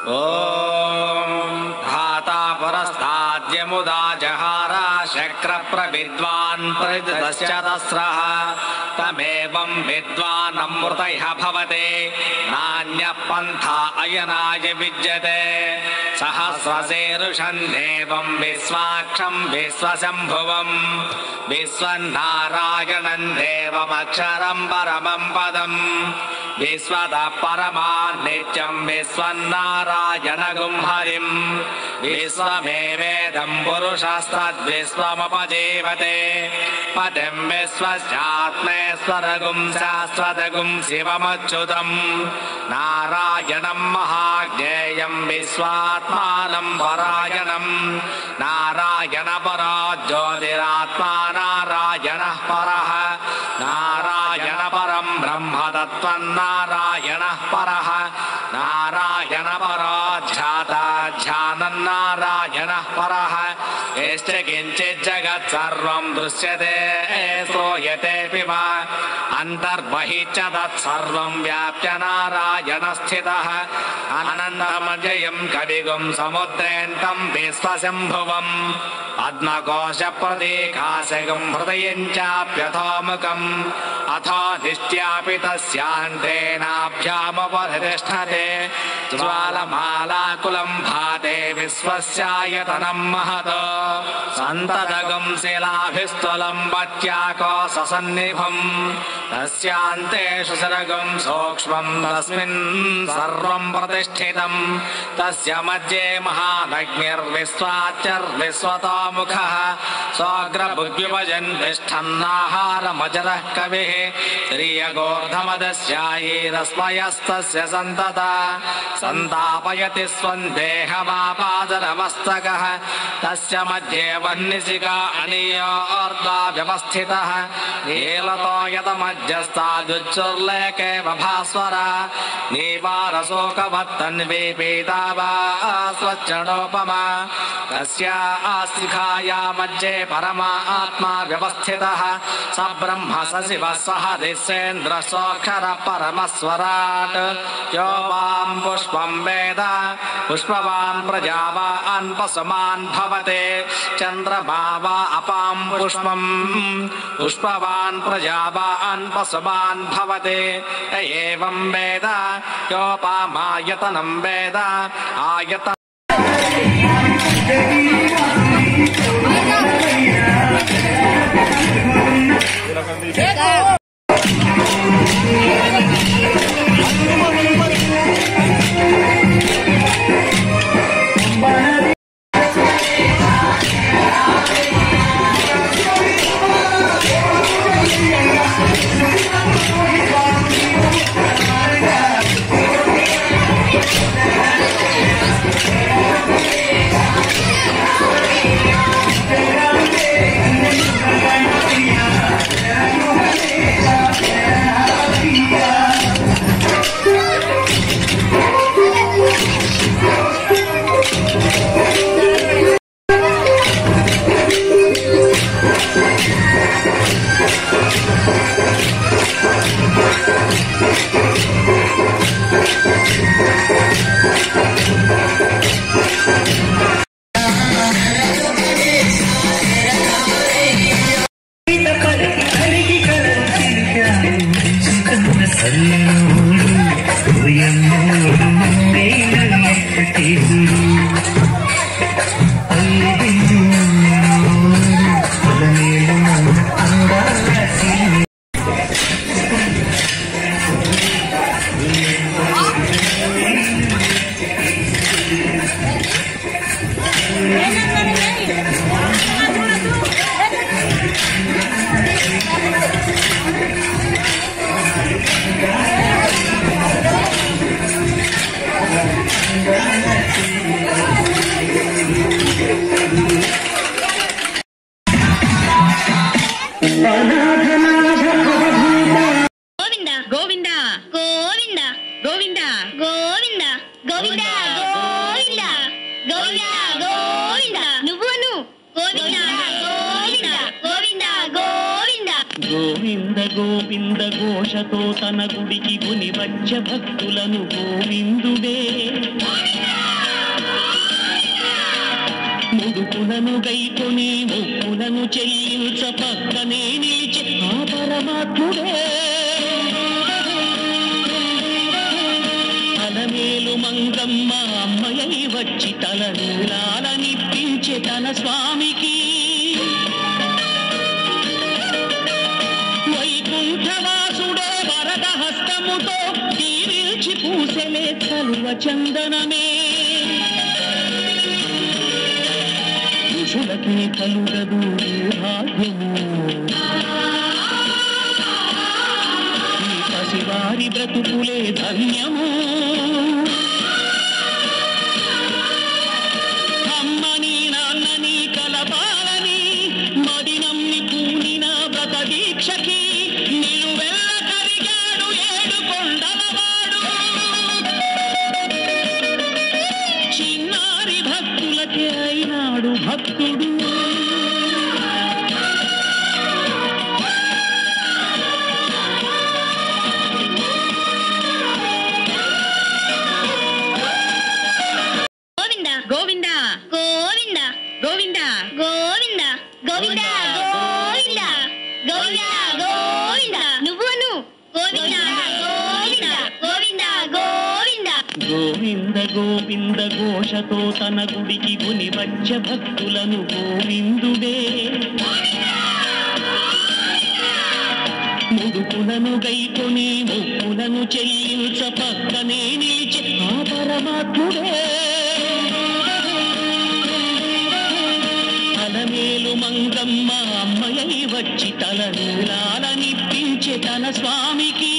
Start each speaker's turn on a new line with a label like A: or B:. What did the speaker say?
A: ఓం ధాతా పురస్తాద్యముదా జహార శక్ర ప్రవిద్వాన్ ప్రతిదశ్చ తస్రః తమేవం విద్వాన్ అమృతైః భవతే నాన్యః పంథా అయనాయ విద్యతే సహస్రశీర్షం దేవం విశ్వాక్షం విశ్వశంభువం విశ్వన్నారాయణం దేవమక్షరం పరమం పదం విశ్వతః పరమాన్ నిత్యం విశ్వన్నారాయణగుం హరిం విశ్వమేవేదం పురుషస్తద్విశ్వముపజీవతే పతిం విశ్వస్యాత్మేశ్వరగుం శాశ్వతగుం శివమచ్యుతం నారాయణం మహాజ్ఞేయం విశ్వాత్మానం పరాయణం నారాయణ పరో జ్యోతిరాత్మా నారాయణః పరః నారాయణ పరం బ్రహ్మతత్వం నారాయణః పరః నారాయణ పరో ధ్యాతా ధ్యానం నారాయణః పరః యశ్చ కించిత్ జగత్ సర్వం దృశ్యతే శ్రూయతేపి వా అంతర్బహిశ్చ తత్సర్వం వ్యాప్య నారాయణ స్థితః అనంతమజయం కవిగుం సముద్రేంతం విశ్వశంభువం పద్మకోశ ప్రతీకాశకం హృదయం చాప్యథోముఖం అథోధిష్ట్యాపి తస్యాంతేనాభ్యాముపరితిష్ఠతే జ్వాలమాలాకులం భాతే విశ్వస్యాయతనం మహతో సంతతగం శిలాభిస్థలం వత్యాకోశసన్నిభం తస్యాంతేషు సరగం సూక్ష్మం తస్మిన్ సర్వం ప్రతిష్ఠితం తస్య మధ్యే మహానగ్నిర్విశ్వాచర్విశ్వతోముఖః సోగ్రభుగ్యుపజన్ తిష్టన్నాహారమజరః కవిః శ్రియగోర్ధమదస్యాయైరస్మయస్తస్య సంతత సంతాపయతి స్వం దేహమాపాదరమస్తకః తస్య మధ్యే వహ్నిశిఖా అనీయోర్ధ్వా వ్యవస్థితః నీలతోయతమధ్యస్థాదుచ్చుర్లేకే భాస్వర నీవారశోకవత్తన్వీ పీతావా స్వచ్ఛణోపమా తస్యాస్తిఖాయా మధ్యే పరమాత్మా వ్యవస్థితః స బ్రహ్మ స శివః స హరిశ్చేంద్ర సోక్షర పరమస్వరాట్ యో వాం పుష్పం వేద పుష్పవాన్ ప్రజావాన్ పశుమాన్ భవతే చంద్రమా వా అపాం పుష్పం పుష్పవాన్ ప్రజావాన్ పశుమాన్ భవతే ఏవం వేద యోపామాయతనం వేద ఆయత
B: గోవింద గోవింద ఘోషతో తన గుడికి గుని వచ్చ భక్తులను గోవిందుడే ముడుపులను గైకొని మొక్కులను చెల్లించ పక్కనే నిలిచి ఆ పరమాత్ముడే అలమేలు మంగమ్మ అమ్మయ్య వచ్చి తలనీలాలనిప్పించే తన స్వామికి వైకుంఠవాసుడే వరద హస్తముతో దీవించి పూసెలే చలువ చందనమే ఋషులకి కలుగదు భాగ్యము ఈ పసివారి బ్రతుకులే ధన్యము అమ్మని నాన్నని కలపాలని మదినమ్మి పూనిన వ్రత దీక్షకి నిలువెల్ల కరిగాడు ఏడు కొండలవాడు చిన్నారి భక్తులకే అయినాడు భక్తుడు
C: గోవింద గోవింద గోవింద గోవింద గోవింద గోవింద గోవింద గోవింద నువ్వును గోవింద గోవింద గోవింద గోవింద
B: గోవింద గోవింద ఘోషతో తన గుడికి గుని వచ్చ భక్తులను గోవిందుడే ముడుపులను గైకొని మొక్కులను చెల్లించ పక్కనే నిలిచి ఆ పరమాత్ముడే అలమేలు మంగమ్మ అమ్మయ్య వచ్చి తలనీలాలనిప్పించే తన స్వామికి